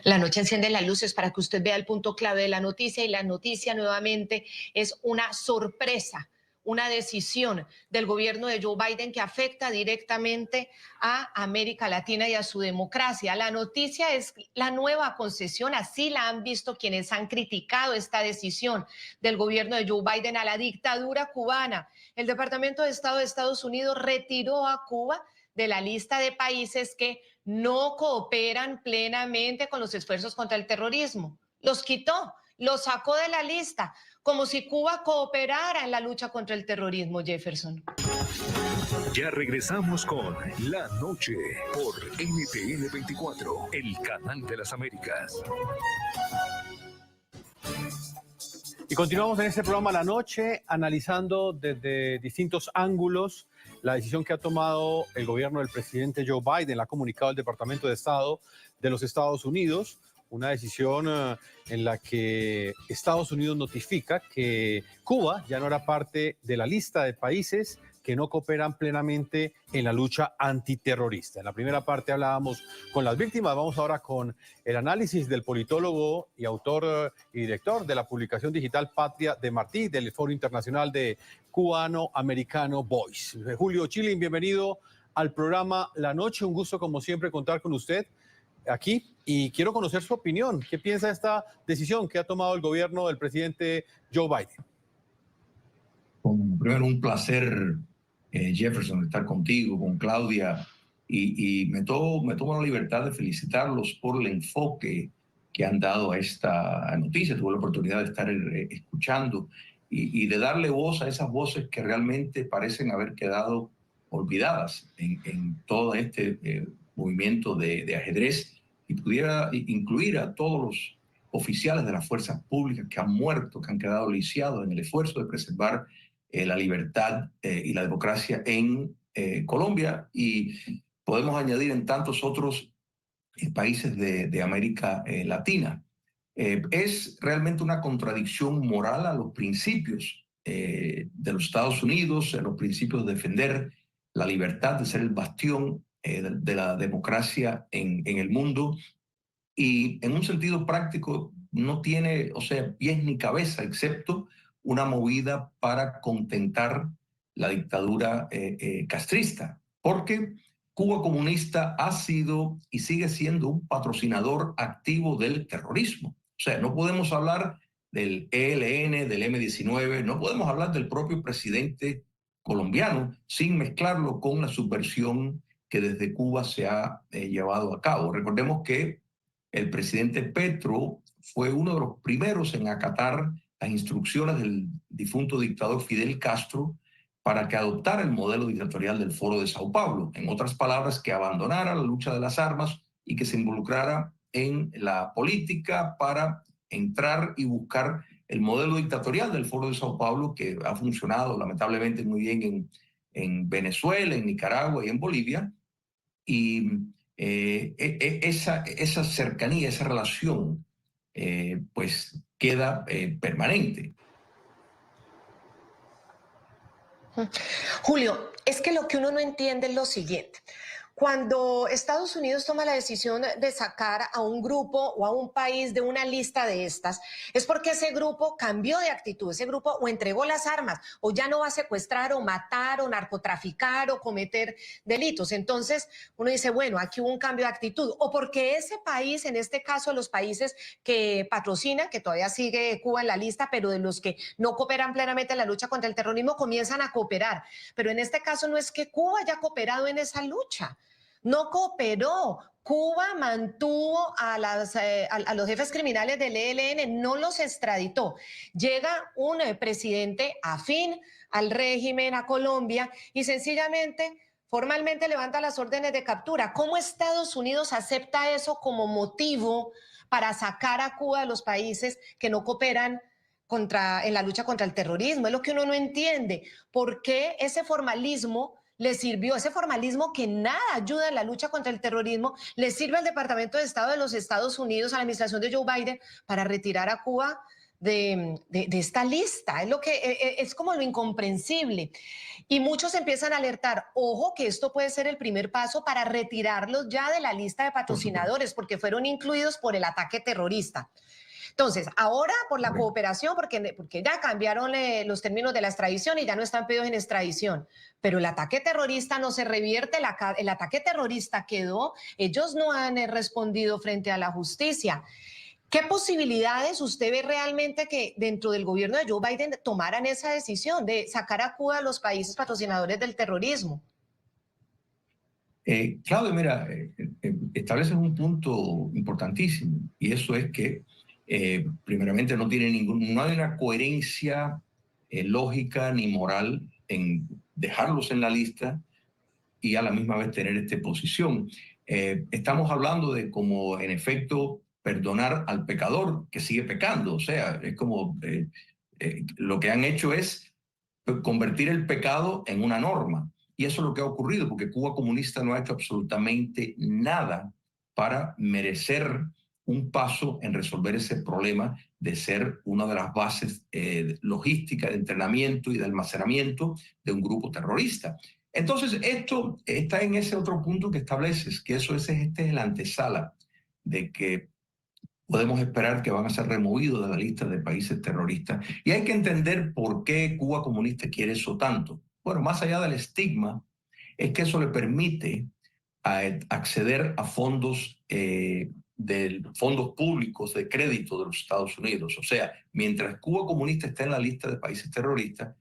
La noche enciende las luces para que usted vea el punto clave de la noticia, y la noticia nuevamente es una sorpresa, una decisión del gobierno de Joe Biden que afecta directamente a América Latina y a su democracia. La noticia es la nueva concesión, así la han visto quienes han criticado esta decisión del gobierno de Joe Biden a la dictadura cubana. El Departamento de Estado de Estados Unidos retiró a Cuba de la lista de países que no cooperan plenamente con los esfuerzos contra el terrorismo. Los quitó, los sacó de la lista, como si Cuba cooperara en la lucha contra el terrorismo, Jefferson. Ya regresamos con La Noche por NTN 24, el canal de las Américas. Y continuamos en este programa La Noche, analizando desde distintos ángulos la decisión que ha tomado el gobierno del presidente Joe Biden. La ha comunicado el Departamento de Estado de los Estados Unidos, una decisión en la que Estados Unidos notifica que Cuba ya no era parte de la lista de países que no cooperan plenamente en la lucha antiterrorista. En la primera parte hablábamos con las víctimas, vamos ahora con el análisis del politólogo y autor y director de la publicación digital Patria de Martí, del Foro Internacional de Cubano-Americano Voice. Julio Chilin, bienvenido al programa La Noche, un gusto como siempre contar con usted aquí y quiero conocer su opinión. ¿Qué piensa de esta decisión que ha tomado el gobierno del presidente Joe Biden? Primero, un placer, Jefferson, estar contigo, con Claudia, y me tomo la libertad de felicitarlos por el enfoque que han dado a esta noticia. Tuve la oportunidad de estar escuchando y de darle voz a esas voces que realmente parecen haber quedado olvidadas en todo este movimiento de ajedrez, y pudiera incluir a todos los oficiales de las fuerzas públicas que han muerto, que han quedado lisiados en el esfuerzo de preservar la libertad y la democracia en Colombia, y podemos añadir en tantos otros países de América Latina. Es realmente una contradicción moral a los principios de los Estados Unidos, a los principios de defender la libertad, de ser el bastión de la democracia en el mundo, y en un sentido práctico no tiene, pies ni cabeza, excepto una movida para contentar la dictadura castrista, porque Cuba comunista ha sido y sigue siendo un patrocinador activo del terrorismo. O sea, no podemos hablar del ELN, del M-19, no podemos hablar del propio presidente colombiano sin mezclarlo con la subversión que desde Cuba se ha llevado a cabo. Recordemos que el presidente Petro fue uno de los primeros en acatar las instrucciones del difunto dictador Fidel Castro para que adoptara el modelo dictatorial del Foro de Sao Paulo. En otras palabras, que abandonara la lucha de las armas y que se involucrara en la política para entrar y buscar el modelo dictatorial del Foro de Sao Paulo, que ha funcionado lamentablemente muy bien en Venezuela, en Nicaragua y en Bolivia. Y esa cercanía, esa relación, pues queda permanente. Julio, es que lo que uno no entiende es lo siguiente. Cuando Estados Unidos toma la decisión de sacar a un grupo o a un país de una lista de estas, es porque ese grupo cambió de actitud, ese grupo o entregó las armas, o ya no va a secuestrar o matar o narcotraficar o cometer delitos. Entonces uno dice, bueno, aquí hubo un cambio de actitud, o porque ese país, en este caso los países que patrocinan, que todavía sigue Cuba en la lista, pero de los que no cooperan plenamente en la lucha contra el terrorismo, comienzan a cooperar. Pero en este caso no es que Cuba haya cooperado en esa lucha. No cooperó. Cuba mantuvo a los jefes criminales del ELN, no los extraditó. Llega un presidente afín al régimen, a Colombia, y sencillamente, formalmente levanta las órdenes de captura. ¿Cómo Estados Unidos acepta eso como motivo para sacar a Cuba de los países que no cooperan en la lucha contra el terrorismo? Es lo que uno no entiende. ¿Por qué ese formalismo le sirvió, ese formalismo que nada ayuda en la lucha contra el terrorismo, le sirve al Departamento de Estado de los Estados Unidos, a la administración de Joe Biden, para retirar a Cuba de esta lista. Es como lo incomprensible. Y muchos empiezan a alertar, ojo, que esto puede ser el primer paso para retirarlos ya de la lista de patrocinadores, porque fueron incluidos por el ataque terrorista. Entonces, ahora por la cooperación, porque ya cambiaron los términos de la extradición y ya no están pedidos en extradición, pero el ataque terrorista no se revierte, el ataque terrorista quedó, ellos no han respondido frente a la justicia. ¿Qué posibilidades usted ve realmente que dentro del gobierno de Joe Biden tomaran esa decisión de sacar a Cuba a los países patrocinadores del terrorismo? Claudia, mira, estableces un punto importantísimo y eso es que primeramente no hay una coherencia lógica ni moral en dejarlos en la lista y a la misma vez tener esta posición. Estamos hablando de como en efecto perdonar al pecador que sigue pecando, o sea, es como lo que han hecho es convertir el pecado en una norma. Y eso es lo que ha ocurrido, porque Cuba comunista no ha hecho absolutamente nada para merecer un paso en resolver ese problema de ser una de las bases logísticas de entrenamiento y de almacenamiento de un grupo terrorista. Entonces, esto está en ese otro punto que estableces, que este es la antesala de que podemos esperar que van a ser removidos de la lista de países terroristas. Y hay que entender por qué Cuba comunista quiere eso tanto. Bueno, más allá del estigma, es que eso le permite acceder a fondos fondos públicos de crédito de los Estados Unidos. O sea, mientras Cuba comunista está en la lista de países terroristas,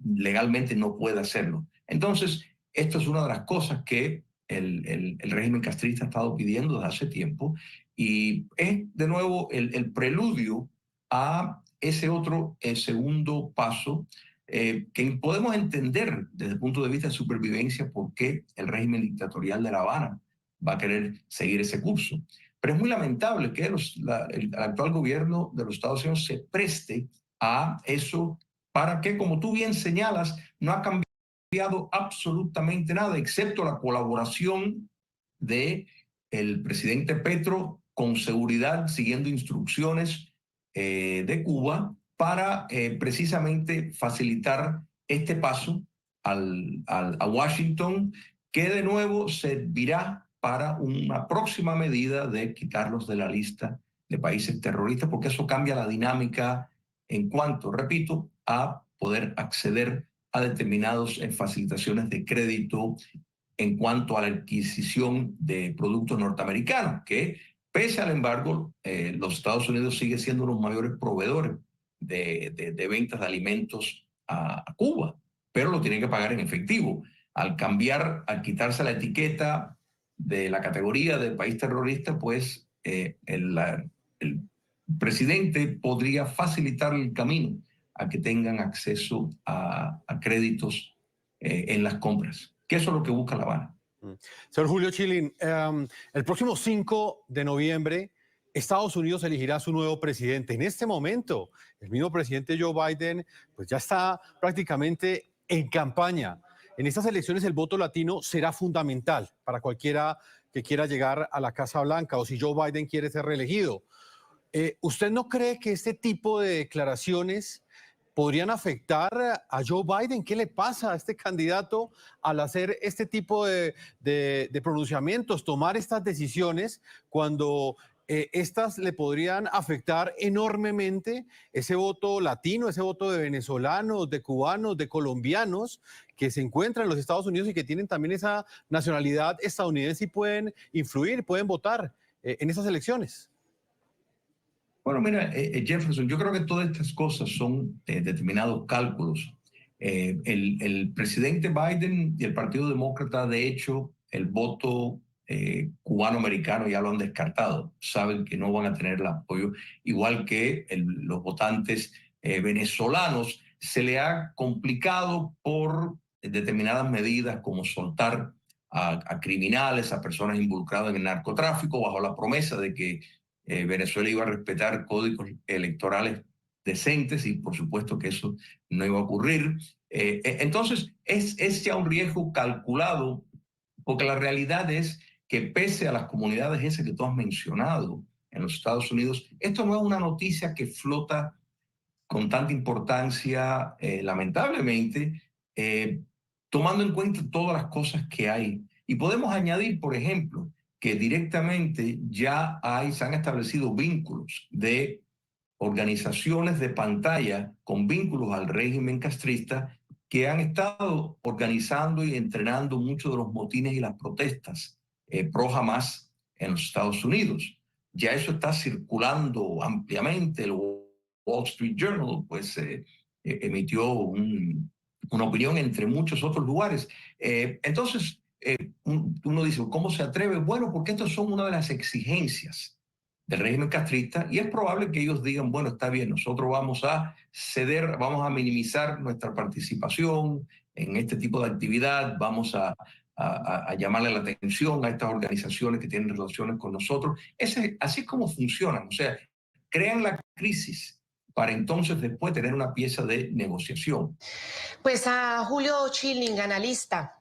legalmente no puede hacerlo. Entonces, esto es una de las cosas que el régimen castrista ha estado pidiendo desde hace tiempo y es de nuevo el preludio a ese otro segundo paso que podemos entender desde el punto de vista de supervivencia por qué el régimen dictatorial de La Habana va a querer seguir ese curso. Pero es muy lamentable que el actual gobierno de los Estados Unidos se preste a eso para que, como tú bien señalas, no ha cambiado absolutamente nada, excepto la colaboración del presidente Petro con seguridad, siguiendo instrucciones de Cuba para precisamente facilitar este paso a Washington, que de nuevo servirá para una próxima medida de quitarlos de la lista de países terroristas, porque eso cambia la dinámica en cuanto, repito, a poder acceder a determinadas facilitaciones de crédito en cuanto a la adquisición de productos norteamericanos, que pese al embargo, los Estados Unidos sigue siendo los mayores proveedores de ventas de alimentos a Cuba, pero lo tienen que pagar en efectivo. Al quitarse la etiqueta de la categoría de país terrorista, pues el presidente podría facilitar el camino a que tengan acceso a créditos en las compras, que eso es lo que busca La Habana. Señor Julio Schilling, el próximo 5 de noviembre Estados Unidos elegirá a su nuevo presidente. En este momento, el mismo presidente Joe Biden pues ya está prácticamente en campaña. En estas elecciones el voto latino será fundamental para cualquiera que quiera llegar a la Casa Blanca o si Joe Biden quiere ser reelegido. ¿Usted no cree que este tipo de declaraciones podrían afectar a Joe Biden? ¿Qué le pasa a este candidato al hacer este tipo de pronunciamientos, tomar estas decisiones cuando estas le podrían afectar enormemente ese voto latino, ese voto de venezolanos, de cubanos, de colombianos que se encuentran en los Estados Unidos y que tienen también esa nacionalidad estadounidense y pueden influir, pueden votar en esas elecciones? Bueno, mira, Jefferson, yo creo que todas estas cosas son determinados cálculos. El presidente Biden y el Partido Demócrata, de hecho, el voto cubano-americano ya lo han descartado. Saben que no van a tener el apoyo, igual que los votantes venezolanos. Se le ha complicado por determinadas medidas como soltar a criminales, a personas involucradas en el narcotráfico, bajo la promesa de que Venezuela iba a respetar códigos electorales decentes y por supuesto que eso no iba a ocurrir. Entonces es ya un riesgo calculado porque la realidad es que pese a las comunidades esas que tú has mencionado, en los Estados Unidos. Esto no es una noticia que flota con tanta importancia, lamentablemente, tomando en cuenta todas las cosas que hay. Y podemos añadir, por ejemplo, que directamente ya se han establecido vínculos de organizaciones de pantalla con vínculos al régimen castrista que han estado organizando y entrenando muchos de los motines y las protestas pro Hamas en los Estados Unidos. Ya eso está circulando ampliamente. El Wall Street Journal pues, emitió una opinión entre muchos otros lugares. Entonces, uno dice, ¿cómo se atreve? Bueno, porque estas son una de las exigencias del régimen castrista y es probable que ellos digan, bueno, está bien, nosotros vamos a ceder, vamos a minimizar nuestra participación en este tipo de actividad, vamos a llamarle la atención a estas organizaciones que tienen relaciones con nosotros. Así es como funcionan, o sea, crean la crisis para entonces después tener una pieza de negociación. Pues a Julio Schilling, analista,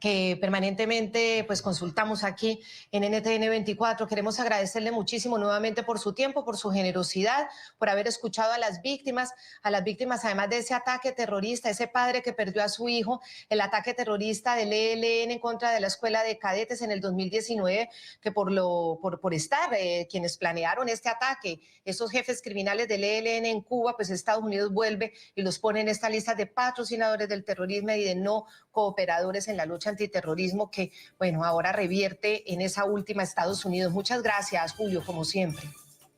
que permanentemente pues consultamos aquí en NTN 24. Queremos agradecerle muchísimo nuevamente por su tiempo, por su generosidad, por haber escuchado a las víctimas además de ese ataque terrorista, ese padre que perdió a su hijo, el ataque terrorista del ELN en contra de la escuela de cadetes en el 2019, que por estar quienes planearon este ataque, esos jefes criminales del ELN en Cuba, pues Estados Unidos vuelve y los pone en esta lista de patrocinadores del terrorismo y de no cooperadores en la lucha antiterrorismo que, bueno, ahora revierte en esa última Estados Unidos. Muchas gracias, Julio, como siempre.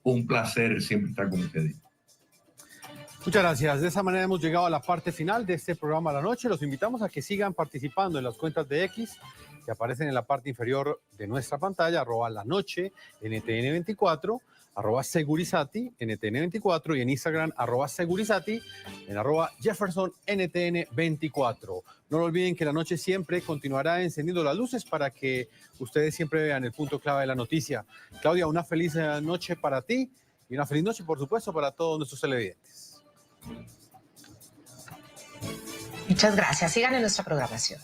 Un placer siempre estar con ustedes. Muchas gracias. De esa manera hemos llegado a la parte final de este programa La Noche. Los invitamos a que sigan participando en las cuentas de X que aparecen en la parte inferior de nuestra pantalla, @lanoche, NTN24, @segurizati, NTN24 y en Instagram, @segurizati, en @Jefferson, NTN24. No lo olviden que La Noche siempre continuará encendiendo las luces para que ustedes siempre vean el punto clave de la noticia. Claudia, una feliz noche para ti y una feliz noche, por supuesto, para todos nuestros televidentes. Muchas gracias. Sigan en nuestra programación.